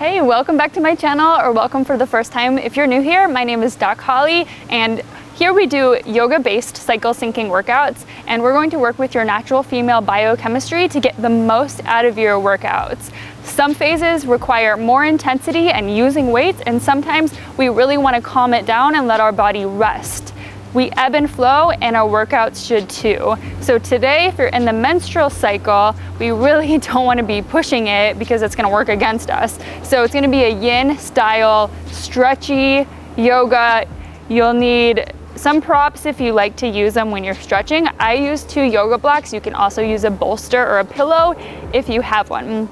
Hey, welcome back to my channel, or welcome for the first time. If you're new here, my name is DocHolly, and here we do yoga-based cycle syncing workouts, and we're going to work with your natural female biochemistry to get the most out of your workouts. Some phases require more intensity and using weights, and sometimes we really want to calm it down and let our body rest. We ebb and flow, and our workouts should too. So today, if you're in the menstrual cycle, we really don't want to be pushing it because it's going to work against us. So it's going to be a yin style, stretchy yoga. You'll need some props if you like to use them when you're stretching. I use 2 yoga blocks. You can also use a bolster or a pillow if you have one.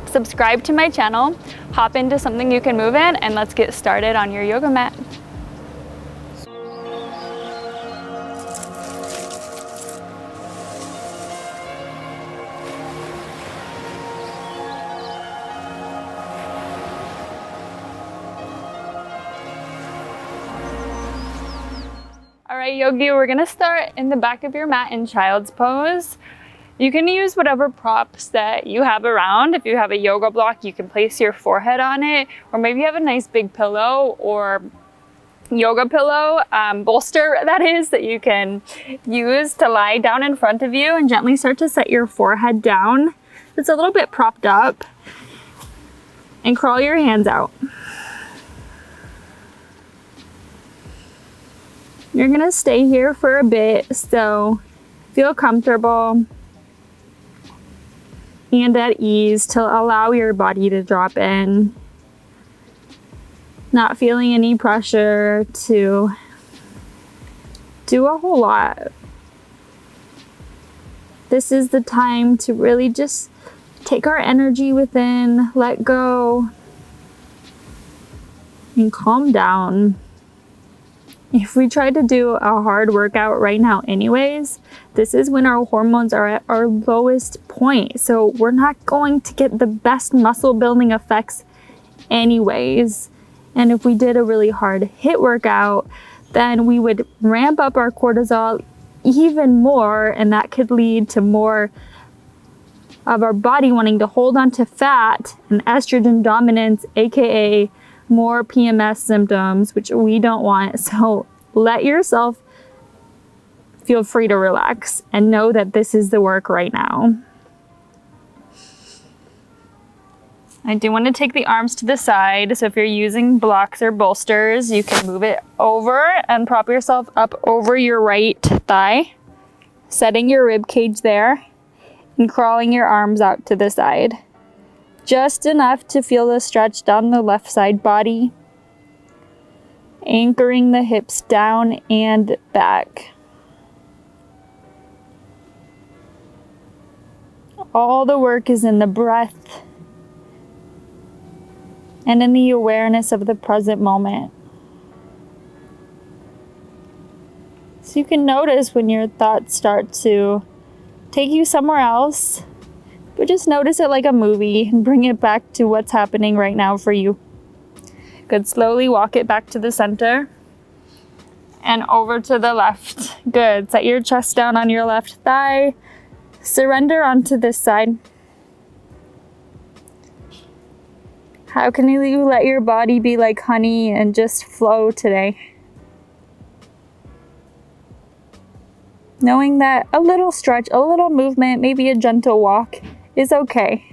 Subscribe to my channel, hop into something you can move in, and let's get started on your yoga mat. All right, yogi, we're gonna start in the back of your mat in child's pose. You can use whatever props that you have around. If you have a yoga block, you can place your forehead on it, or maybe you have a nice big pillow or yoga pillow, bolster that is, that you can use to lie down in front of you and gently start to set your forehead down. It's a little bit propped up, and crawl your hands out. You're gonna stay here for a bit, so feel comfortable and at ease to allow your body to drop in. Not feeling any pressure to do a whole lot. This is the time to really just take our energy within, let go, and calm down. If we try to do a hard workout right now anyways, this is when our hormones are at our lowest point. So we're not going to get the best muscle building effects anyways. And if we did a really hard HIIT workout, then we would ramp up our cortisol even more, and that could lead to more of our body wanting to hold on to fat and estrogen dominance, aka more PMS symptoms, which we don't want. So let yourself feel free to relax and know that this is the work right now. I do want to take the arms to the side. So if you're using blocks or bolsters, you can move it over and prop yourself up over your right thigh, setting your rib cage there and crawling your arms out to the side. Just enough to feel the stretch down the left side body, anchoring the hips down and back. All the work is in the breath and in the awareness of the present moment. So you can notice when your thoughts start to take you somewhere else, but just notice it like a movie and bring it back to what's happening right now for you. Good. Slowly walk it back to the center and over to the left. Good. Set your chest down on your left thigh. Surrender onto this side. How can you let your body be like honey and just flow today? Knowing that a little stretch, a little movement, maybe a gentle walk is okay.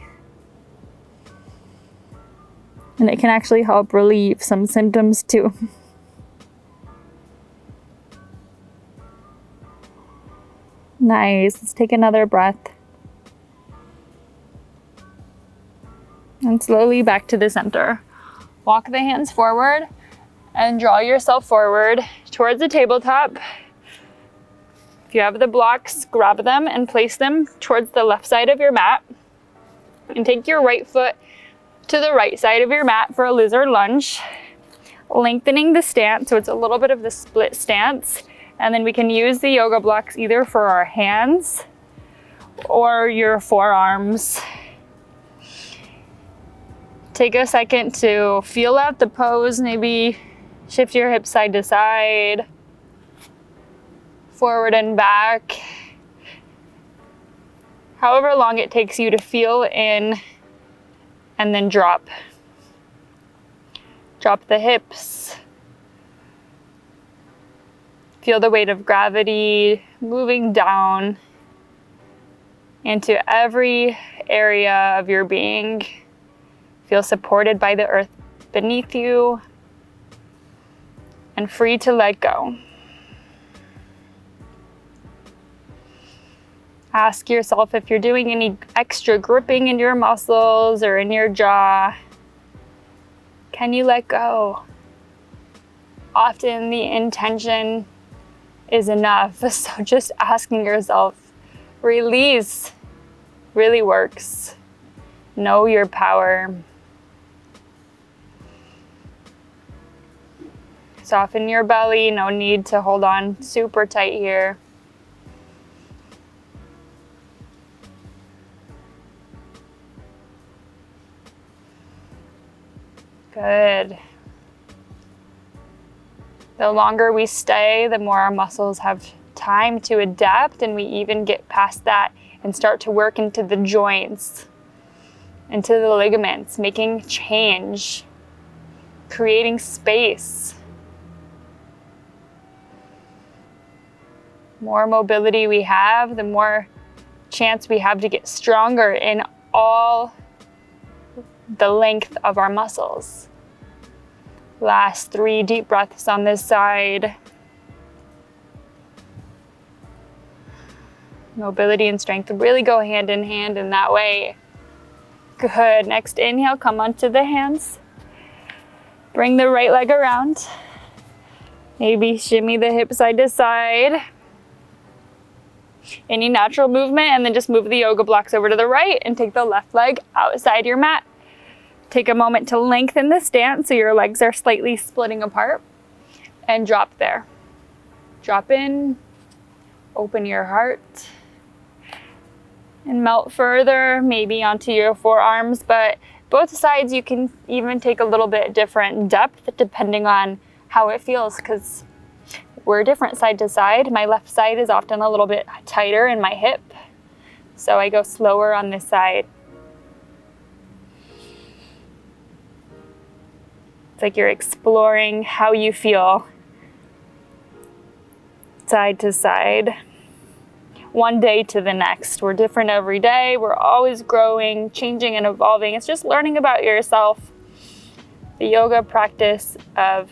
And it can actually help relieve some symptoms too. Nice. Let's take another breath. And slowly back to the center. Walk the hands forward and draw yourself forward towards the tabletop. If you have the blocks, grab them and place them towards the left side of your mat. And take your right foot to the right side of your mat for a lizard lunge. Lengthening the stance, so it's a little bit of the split stance. And then we can use the yoga blocks either for our hands or your forearms. Take a second to feel out the pose, maybe shift your hips side to side, forward and back. However long it takes you to feel in and then drop. Drop the hips. Feel the weight of gravity moving down into every area of your being. Feel supported by the earth beneath you and free to let go. Ask yourself if you're doing any extra gripping in your muscles or in your jaw. Can you let go? Often the intention is enough, so just asking yourself, release, really works. Know your power. Soften your belly, no need to hold on super tight here. Good. The longer we stay, the more our muscles have time to adapt, and we even get past that and start to work into the joints, into the ligaments, making change, creating space. More mobility we have, the more chance we have to get stronger in all the length of our muscles. Last 3 deep breaths on this side. Mobility and strength really go hand in hand in that way. Good. Next inhale, come onto the hands. Bring the right leg around. Maybe shimmy the hip side to side. Any natural movement, and then just move the yoga blocks over to the right and take the left leg outside your mat. Take a moment to lengthen the stance so your legs are slightly splitting apart, and drop there. Drop in, open your heart, and melt further, maybe onto your forearms, but both sides you can even take a little bit different depth depending on how it feels, because we're different side to side. My left side is often a little bit tighter in my hip, so I go slower on this side. It's like you're exploring how you feel side to side, one day to the next. We're different every day. We're always growing, changing, and evolving. It's just learning about yourself. The yoga practice of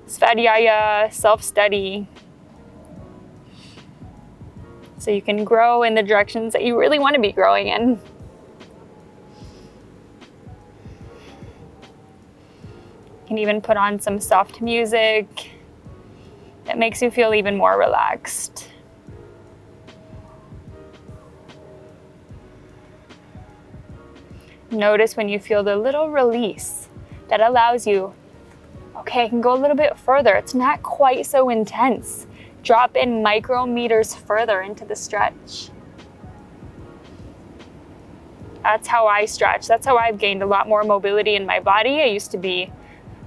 svadhyaya, self-study, so you can grow in the directions that you really want to be growing in. You can even put on some soft music that makes you feel even more relaxed. Notice when you feel the little release that allows you, okay, I can go a little bit further. It's not quite so intense. Drop in micrometers further into the stretch. That's how I stretch. That's how I've gained a lot more mobility in my body. I used to be,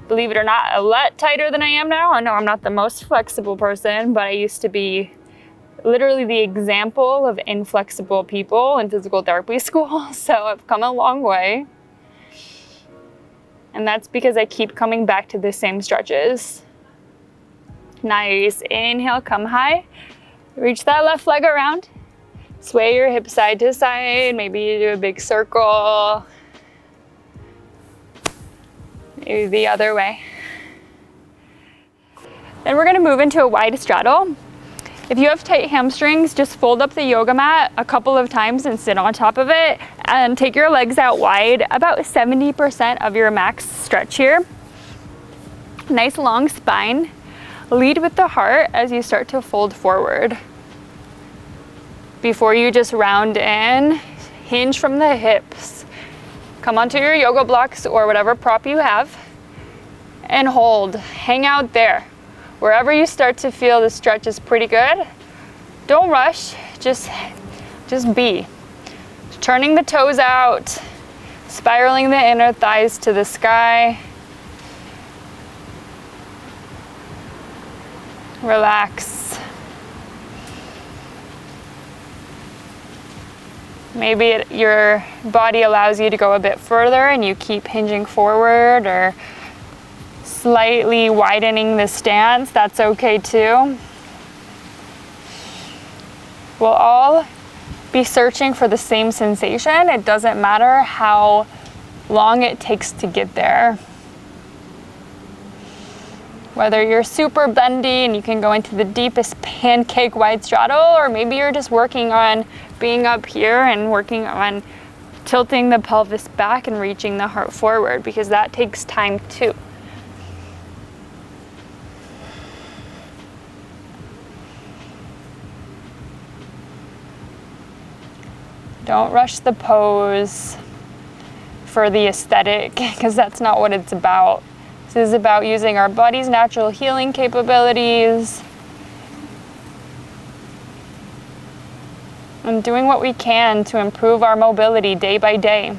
believe it or not, a lot tighter than I am now. I know I'm not the most flexible person, but I used to be literally the example of inflexible people in physical therapy school. So I've come a long way. And that's because I keep coming back to the same stretches. Nice. Inhale, come high. Reach that left leg around. Sway your hips side to side. Maybe you do a big circle. Maybe the other way. Then we're going to move into a wide straddle. If you have tight hamstrings, just fold up the yoga mat a couple of times and sit on top of it, and take your legs out wide, about 70% of your max stretch here. Nice long spine. Lead with the heart as you start to fold forward. Before you just round in, hinge from the hips. Come onto your yoga blocks or whatever prop you have and hold. Hang out there. Wherever you start to feel the stretch is pretty good, don't rush, just be. Turning the toes out, spiraling the inner thighs to the sky. Relax. Maybe your body allows you to go a bit further and you keep hinging forward or slightly widening the stance, that's okay too. We'll all be searching for the same sensation. It doesn't matter how long it takes to get there. Whether you're super bendy and you can go into the deepest pancake wide straddle, or maybe you're just working on being up here and working on tilting the pelvis back and reaching the heart forward, because that takes time too. Don't rush the pose for the aesthetic, because that's not what it's about. This is about using our body's natural healing capabilities and doing what we can to improve our mobility day by day.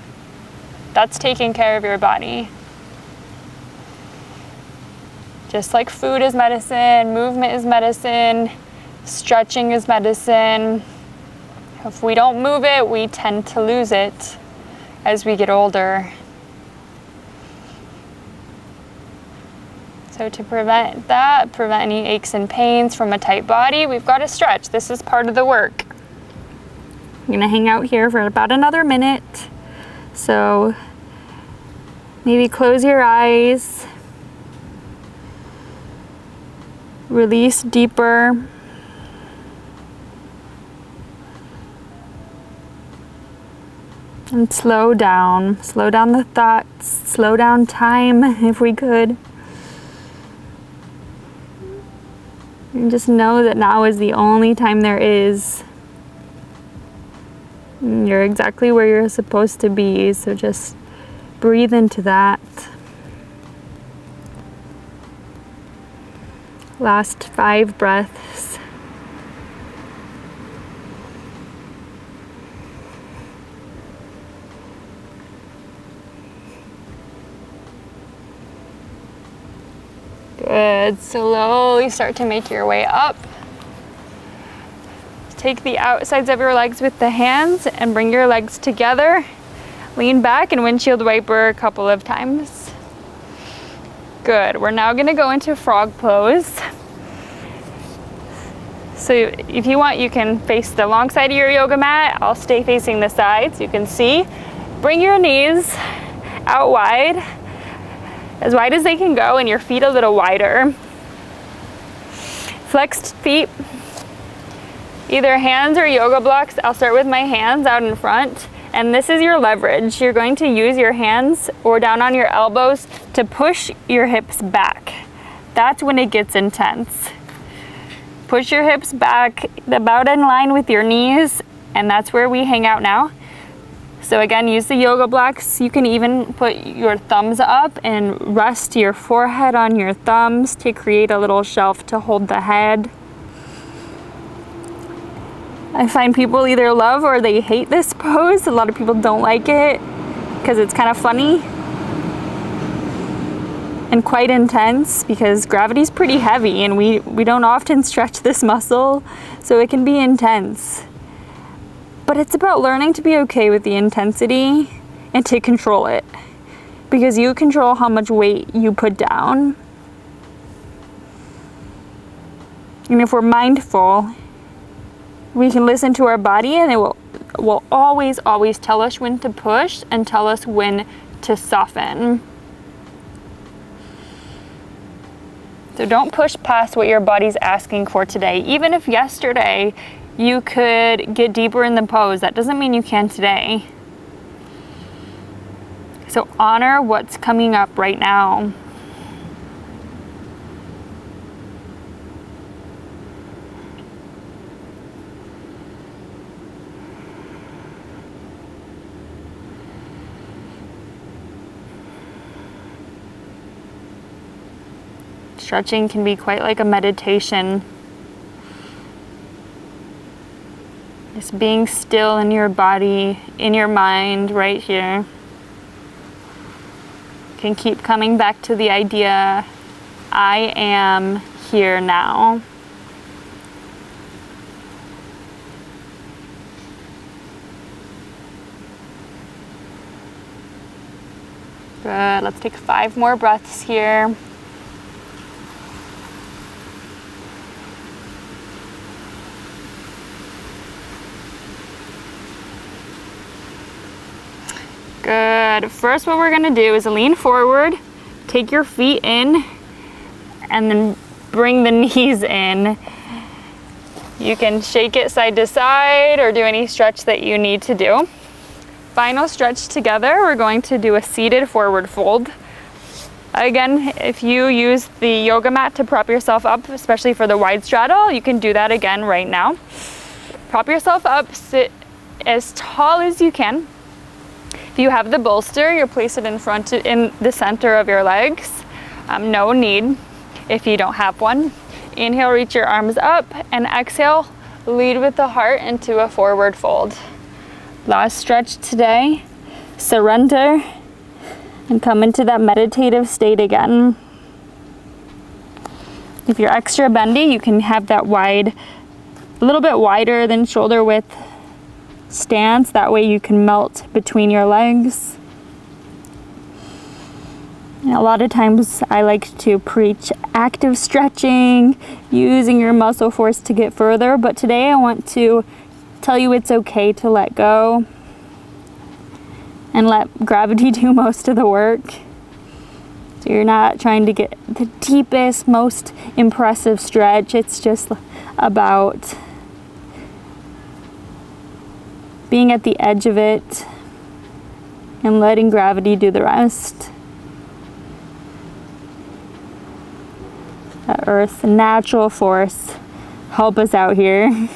That's taking care of your body. Just like food is medicine, movement is medicine, stretching is medicine. If we don't move it, we tend to lose it as we get older. So to prevent that, prevent any aches and pains from a tight body, we've got to stretch. This is part of the work. I'm gonna hang out here for about another minute. So maybe close your eyes, release deeper. And slow down the thoughts, slow down time if we could. And just know that now is the only time there is. And you're exactly where you're supposed to be, so just breathe into that. Last 5 breaths. Good. Slowly start to make your way up. Take the outsides of your legs with the hands and bring your legs together. Lean back and windshield wiper a couple of times. Good. We're now going to go into frog pose. So if you want, you can face the long side of your yoga mat. I'll stay facing the sides. You can see. Bring your knees out wide as they can go, and your feet a little wider. Flexed feet, either hands or yoga blocks. I'll start with my hands out in front, and this is your leverage. You're going to use your hands or down on your elbows to push your hips back. That's when it gets intense. Push your hips back about in line with your knees, and that's where we hang out now. So again, use the yoga blocks. You can even put your thumbs up and rest your forehead on your thumbs to create a little shelf to hold the head. I find people either love or they hate this pose. A lot of people don't like it because it's kind of funny and quite intense, because gravity's pretty heavy and we don't often stretch this muscle, so it can be intense. But it's about learning to be okay with the intensity and to control it, because you control how much weight you put down. And if we're mindful, we can listen to our body, and it will always tell us when to push and tell us when to soften. So don't push past what your body's asking for today. Even if yesterday you could get deeper in the pose, that doesn't mean you can today. So honor what's coming up right now. Stretching can be quite like a meditation. Just being still in your body, in your mind, right here. You can keep coming back to the idea, I am here now. Good. Let's take 5 more breaths here. Good. First, what we're gonna do is lean forward, take your feet in, and then bring the knees in. You can shake it side to side or do any stretch that you need to do. Final stretch together, we're going to do a seated forward fold. Again, if you use the yoga mat to prop yourself up, especially for the wide straddle, you can do that again right now. Prop yourself up, sit as tall as you can. If you have the bolster, you place it in front, in the center of your legs. No need if you don't have one. Inhale, reach your arms up, and exhale, lead with the heart into a forward fold. Last stretch today. Surrender and come into that meditative state again. If you're extra bendy, you can have that wide, a little bit wider than shoulder width stance. That way you can melt between your legs. And a lot of times I like to preach active stretching, using your muscle force to get further, but today I want to tell you it's okay to let go and let gravity do most of the work. So you're not trying to get the deepest, most impressive stretch. It's just about being at the edge of it and letting gravity do the rest. That Earth's natural force help us out here.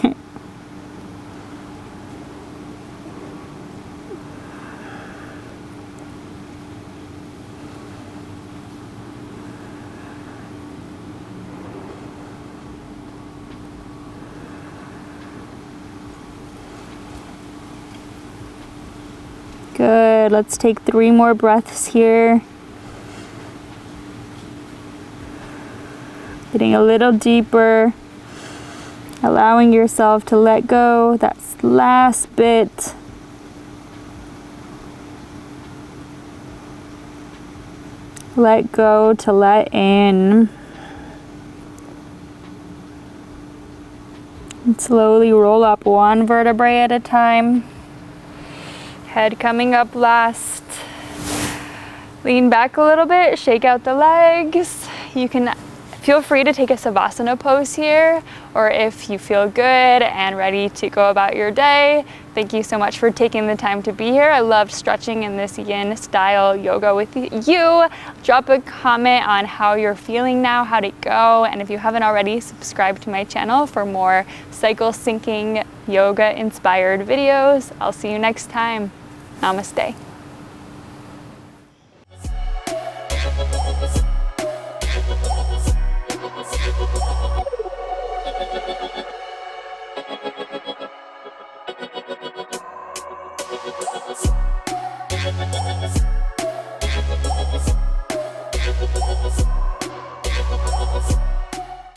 Good, let's take 3 more breaths here. Getting a little deeper, allowing yourself to let go that last bit. Let go to let in. And slowly roll up 1 vertebrae at a time. Head coming up last. Lean back a little bit, shake out the legs. You can feel free to take a Savasana pose here, or if you feel good and ready to go about your day. Thank you so much for taking the time to be here. I loved stretching in this yin style yoga with you. Drop a comment on how you're feeling now, how'd it go, and if you haven't already, subscribe to my channel for more cycle syncing yoga inspired videos. I'll see you next time. Namaste.